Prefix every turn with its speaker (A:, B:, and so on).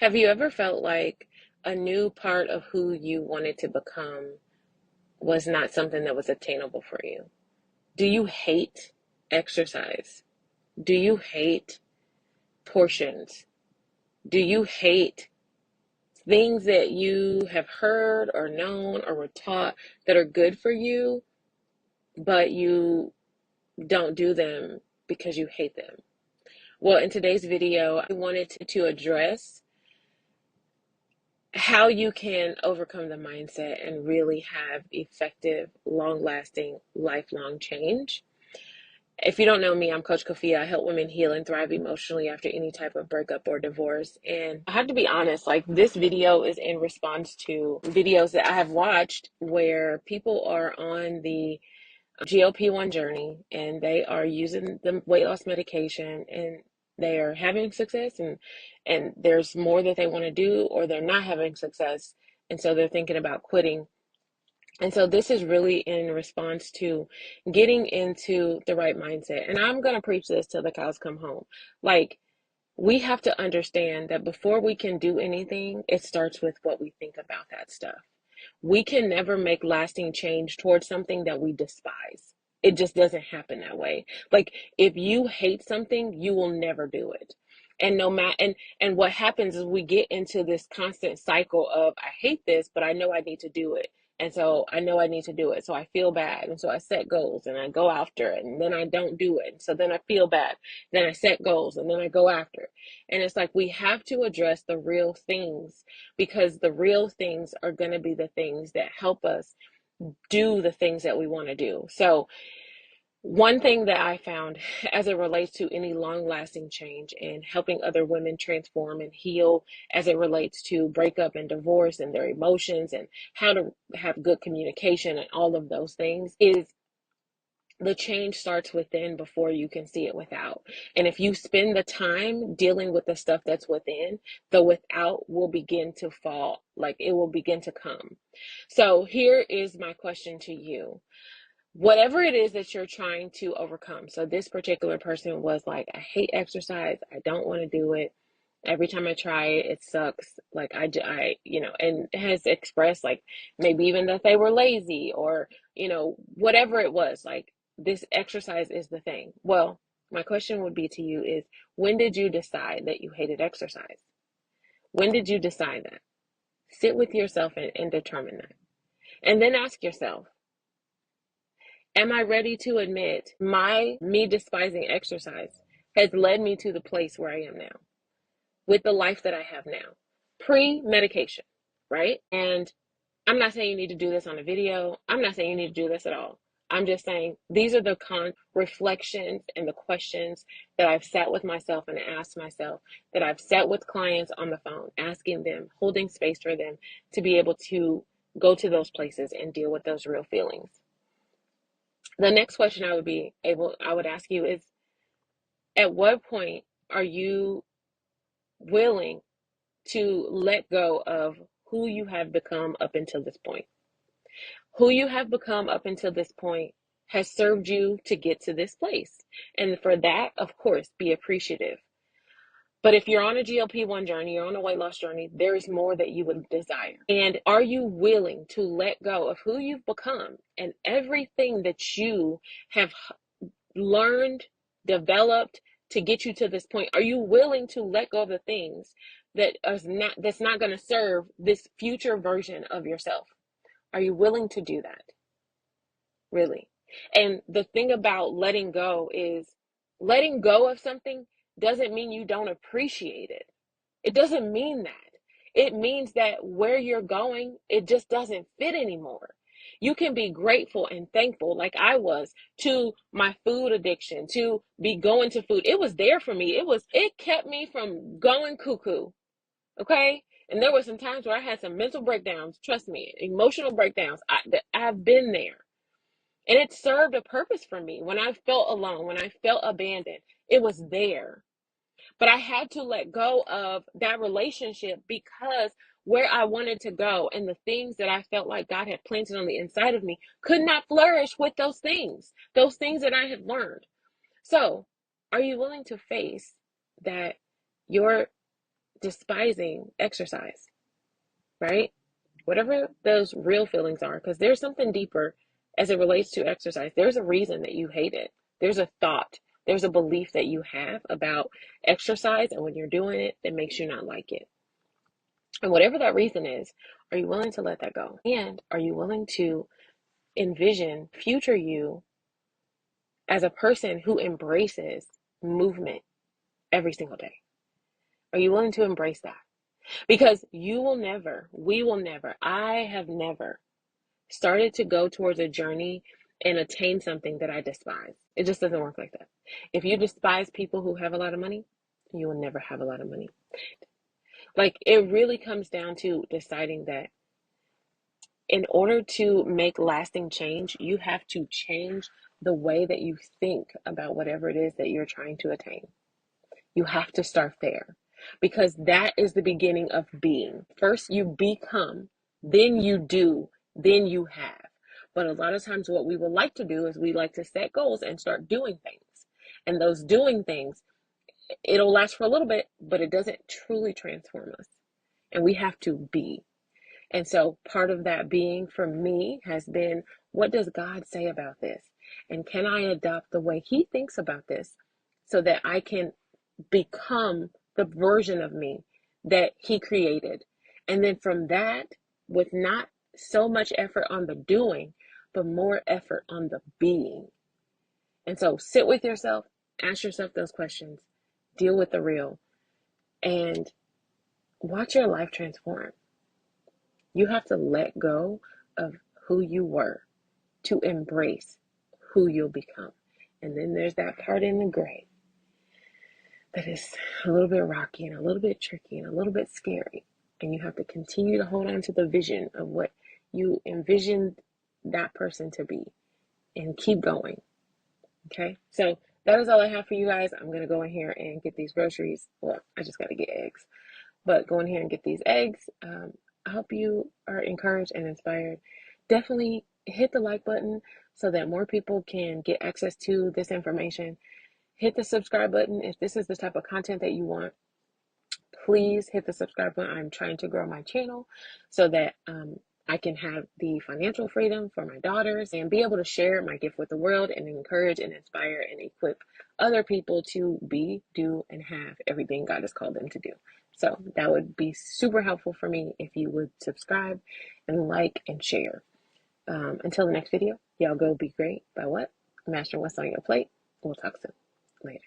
A: Have you ever felt like a new part of who you wanted to become was not something that was attainable for you? Do you hate exercise? Do you hate portions? Do you hate things that you have heard or known or were taught that are good for you, but you don't do them because you hate them? Well, in today's video, I wanted to address how you can overcome the mindset and really have effective, long-lasting, lifelong change. If you don't know me, I'm Coach Kofia. I help women heal and thrive emotionally after any type of breakup or divorce. And I have to be honest, like, this video is in response to videos that I have watched where people are on the GLP-1 journey and they are using the weight loss medication and they are having success, and there's more that they want to do, or they're not having success, and so they're thinking about quitting. And so this is really in response to getting into the right mindset. And I'm going to preach this till the cows come home. Like, we have to understand that before we can do anything, it starts with what we think about that stuff. We can never make lasting change towards something that we despise. It just doesn't happen that way. Like, if you hate something, you will never do it. And no matter, and what happens is we get into this constant cycle of, I hate this, but I know I need to do it. And so I know I need to do it. So I feel bad. And so I set goals and I go after it. And then I don't do it. So then I feel bad. Then I set goals and then I go after it. And it's like we have to address the real things, because the real things are going to be the things that help us do the things that we want to do. So one thing that I found as it relates to any long-lasting change and helping other women transform and heal as it relates to breakup and divorce and their emotions and how to have good communication and all of those things is the change starts within before you can see it without. And if you spend the time dealing with the stuff that's within, the without will begin to fall, like it will begin to come. So here is my question to you. Whatever it is that you're trying to overcome. So this particular person was like, I hate exercise. I don't want to do it. Every time I try it, it sucks. Like and has expressed like maybe even that they were lazy or, whatever it was, like this exercise is the thing. Well, my question would be to you is, when did you decide that you hated exercise? When did you decide that? Sit with yourself and determine that. And then ask yourself, am I ready to admit me despising exercise has led me to the place where I am now, with the life that I have now, pre-medication, right? And I'm not saying you need to do this on a video. I'm not saying you need to do this at all. I'm just saying these are the reflections and the questions that I've sat with myself and asked myself, that I've sat with clients on the phone, asking them, holding space for them to be able to go to those places and deal with those real feelings. The next question I would ask you is, at what point are you willing to let go of who you have become up until this point? Who you have become up until this point has served you to get to this place. And for that, of course, be appreciative. But if you're on a GLP-1 journey, you're on a weight loss journey, there is more that you would desire. And are you willing to let go of who you've become and everything that you have learned, developed to get you to this point? Are you willing to let go of the things that's not going to serve this future version of yourself? Are you willing to do that? Really? And the thing about letting go is, letting go of something doesn't mean you don't appreciate it. It doesn't mean that. It means that where you're going, it just doesn't fit anymore. You can be grateful and thankful, like I was, to my food addiction, to be going to food. It was there for me. It kept me from going cuckoo. Okay? And there were some times where I had some mental breakdowns, trust me, emotional breakdowns. I've been there. And it served a purpose for me. When I felt alone, when I felt abandoned, it was there. But I had to let go of that relationship because where I wanted to go and the things that I felt like God had planted on the inside of me could not flourish with those things that I had learned. So, are you willing to face that your despising exercise, right? Whatever those real feelings are, because there's something deeper as it relates to exercise. There's a reason that you hate it. There's a thought, there's a belief that you have about exercise, and when you're doing it, that makes you not like it. And whatever that reason is, are you willing to let that go? And are you willing to envision future you as a person who embraces movement every single day? Are you willing to embrace that? Because you will never, we will never, I have never started to go towards a journey and attain something that I despise. It just doesn't work like that. If you despise people who have a lot of money, you will never have a lot of money. Like, it really comes down to deciding that in order to make lasting change, you have to change the way that you think about whatever it is that you're trying to attain. You have to start there, because that is the beginning of being. First, you become, then you do, then you have. But a lot of times, what we would like to do is we like to set goals and start doing things. And those doing things, it'll last for a little bit, but it doesn't truly transform us. And we have to be. And so part of that being for me has been, what does God say about this? And can I adopt the way He thinks about this so that I can become the version of me that He created? And then from that, with not so much effort on the doing, but more effort on the being. And so sit with yourself, ask yourself those questions, deal with the real, and watch your life transform. You have to let go of who you were to embrace who you'll become. And then there's that part in the gray that is a little bit rocky and a little bit tricky and a little bit scary. And you have to continue to hold on to the vision of what you envisioned that person to be and keep going. Okay, so that is all I have for you guys. I'm going to go in here and get these groceries. Well, I just got to get eggs, but go in here and get these eggs. I hope you are encouraged and inspired. Definitely hit the like button so that more people can get access to this information. Hit the subscribe button if this is the type of content that you want. Please hit the subscribe button. I'm trying to grow my channel so that I can have the financial freedom for my daughters and be able to share my gift with the world and encourage and inspire and equip other people to be, do, and have everything God has called them to do. So that would be super helpful for me if you would subscribe and like and share. Until the next video, y'all go be great by what? Mastering what's on your plate. We'll talk soon. Later.